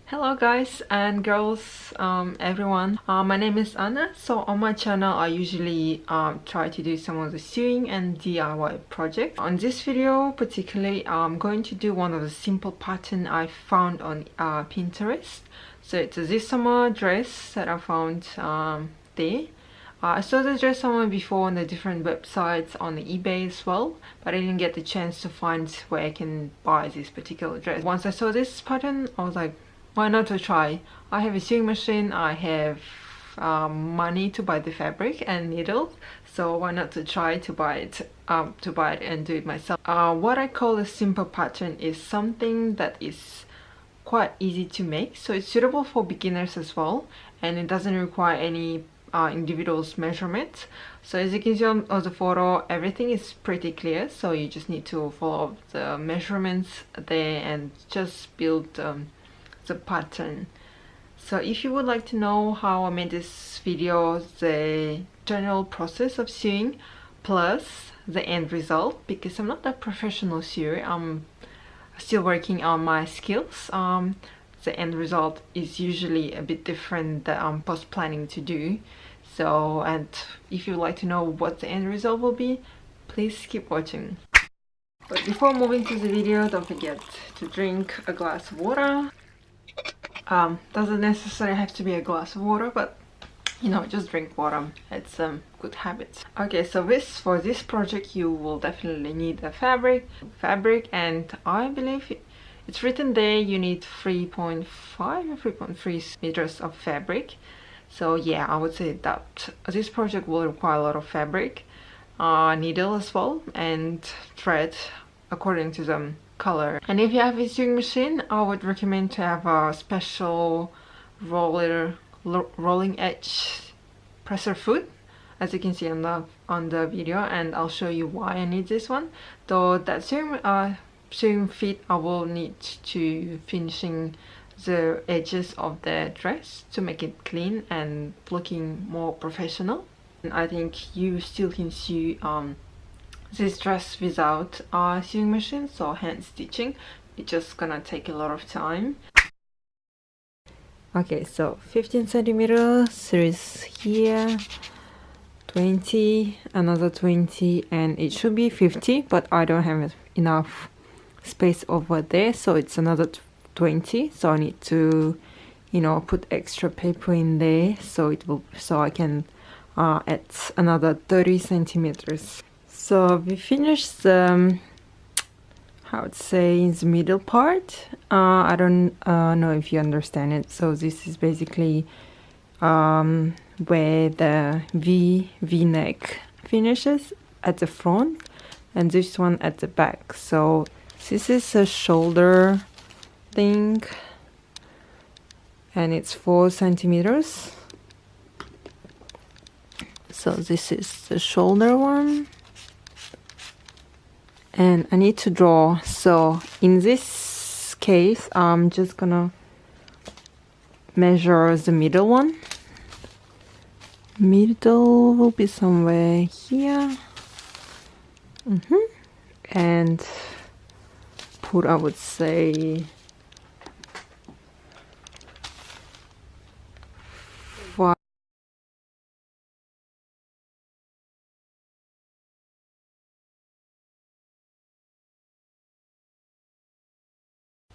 Hello guys and girls, everyone. My name is Anna. So on my channel I usually try to do some of the sewing and DIY projects. On this video particularly I'm going to do one of the simple pattern I found on Pinterest. So it's a this summer dress that I found there. I saw the dress somewhere before on the different websites on the eBay as well, but I didn't get the chance to find where I can buy this particular dress. Once I saw this pattern I was like, why not to try? I have a sewing machine, I have money to buy the fabric and needles, so why not to try to buy it and do it myself. What I call a simple pattern is something that is quite easy to make, so it's suitable for beginners as well, and it doesn't require any individual's measurements. So as you can see on the photo, everything is pretty clear, so you just need to follow the measurements there and just build the pattern. So if you would like to know how I made this video, the general process of sewing plus the end result, because I'm not a professional sewer, I'm still working on my skills, the end result is usually a bit different that I'm post planning to do. So, and if you'd like to know what the end result will be, please keep watching. But before moving to the video, don't forget to drink a glass of water. Doesn't necessarily have to be a glass of water, but you know, just drink water. It's a good habit. Okay, so for this project you will definitely need a fabric, and I believe it's written there you need 3.5 or 3.3 meters of fabric. So yeah, I would say that this project will require a lot of fabric, needle as well, and thread according to the color. And if you have a sewing machine, I would recommend to have a special rolling edge presser foot, as you can see on the video, and I'll show you why I need this one. Though that sewing feet I will need to finishing the edges of the dress to make it clean and looking more professional. And I think you still can sew this dress without a sewing machine, so hand stitching, it's just gonna take a lot of time. Okay, so 15 centimeters is here, 20, another 20, and it should be 50, but I don't have enough space over there, so it's another 20. So I need to, you know, put extra paper in there, so I can add another 30 centimeters. So we finished the how to say the middle part. I don't know if you understand it. So this is basically where the V-neck finishes at the front, and this one at the back. So this is a shoulder thing, and it's 4 centimeters. So this is the shoulder one, and I need to draw. So in this case I'm just gonna measure the middle one. Middle will be somewhere here, and put, I would say, 5.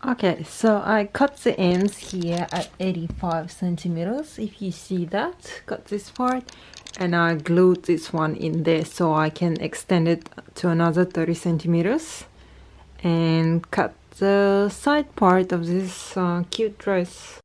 Okay, so I cut the ends here at 85 centimeters. If you see that, cut this part, and I glued this one in there so I can extend it to another 30 centimeters and cut the side part of this cute dress.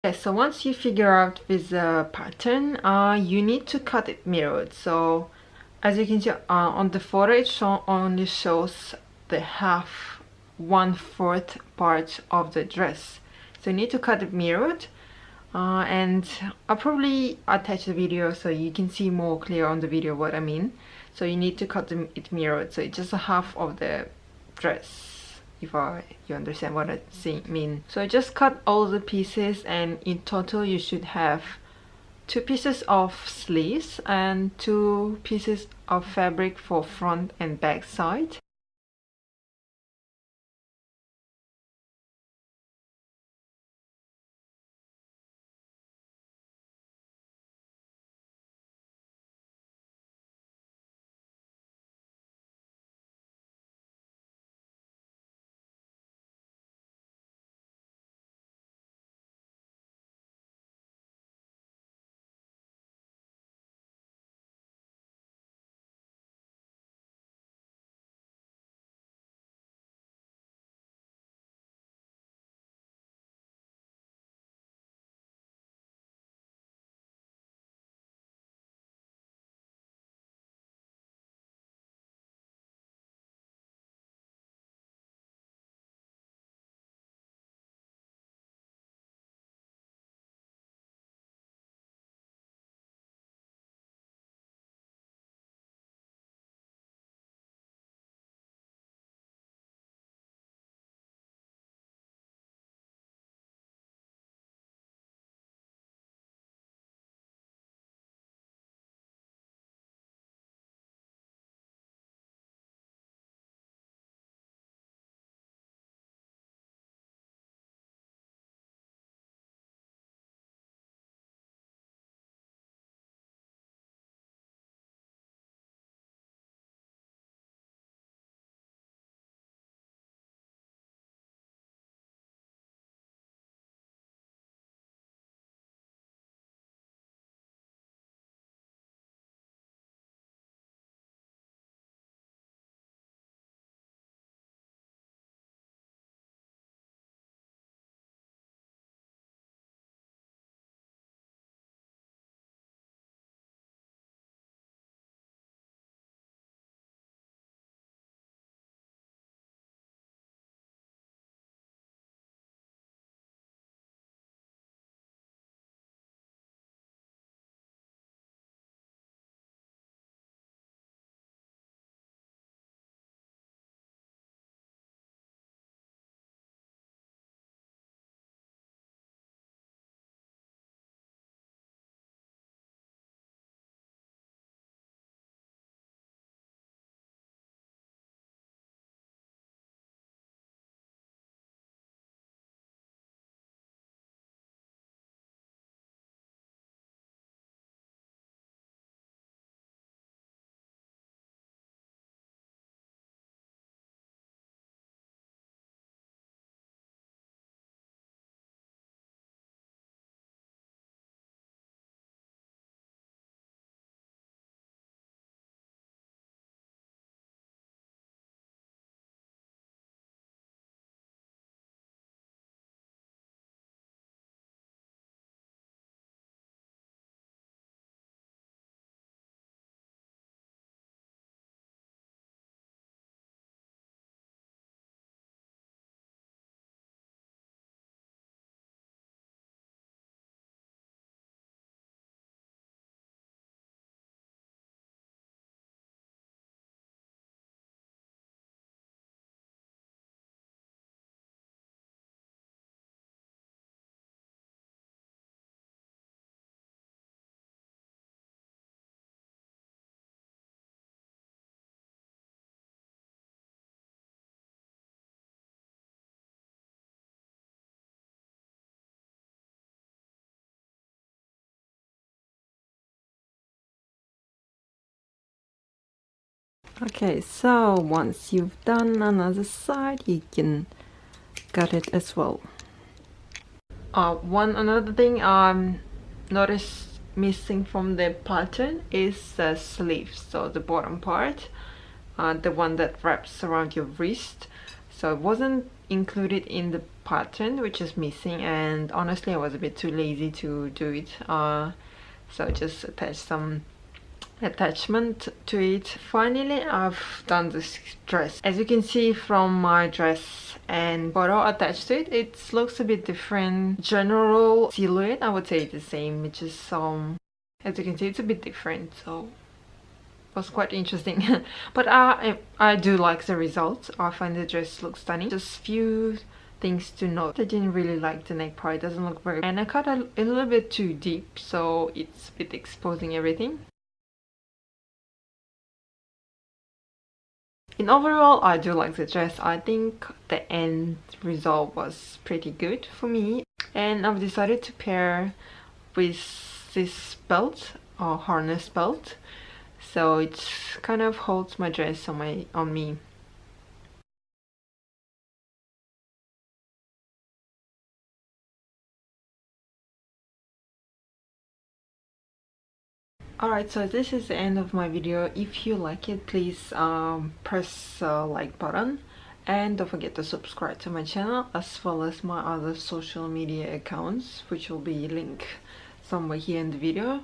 Okay, so once you figure out this pattern, you need to cut it mirrored. So as you can see on the photo, it only shows the half, 1/4 part of the dress. So you need to cut it mirrored, and I'll probably attach the video so you can see more clear on the video what I mean. So you need to cut it mirrored, so it's just a half of the dress, if you understand what I mean. So I just cut all the pieces, and in total you should have 2 pieces of sleeves and 2 pieces of fabric for front and back side. Okay, so once you've done another side, you can cut it as well. Another thing noticed missing from the pattern is the sleeves, so the bottom part, the one that wraps around your wrist. So so it wasn't included in the pattern, which is missing, and honestly I was a bit too lazy to do it, so I just attached some attachment to it. Finally, I've done this dress. As you can see from my dress and photo attached to it, it looks a bit different. General silhouette, I would say it's the same. It's just as you can see, it's a bit different, so it was quite interesting. But I do like the results. I find the dress looks stunning. Just few things to note. I didn't really like the neck part. It doesn't look very, and I cut a little bit too deep, so it's a bit exposing everything. In overall, I do like the dress. I think the end result was pretty good for me, and I've decided to pair with this belt or harness belt, so it kind of holds my dress on me. Alright, so this is the end of my video. If you like it, please press the like button, and don't forget to subscribe to my channel as well as my other social media accounts, which will be linked somewhere here in the video.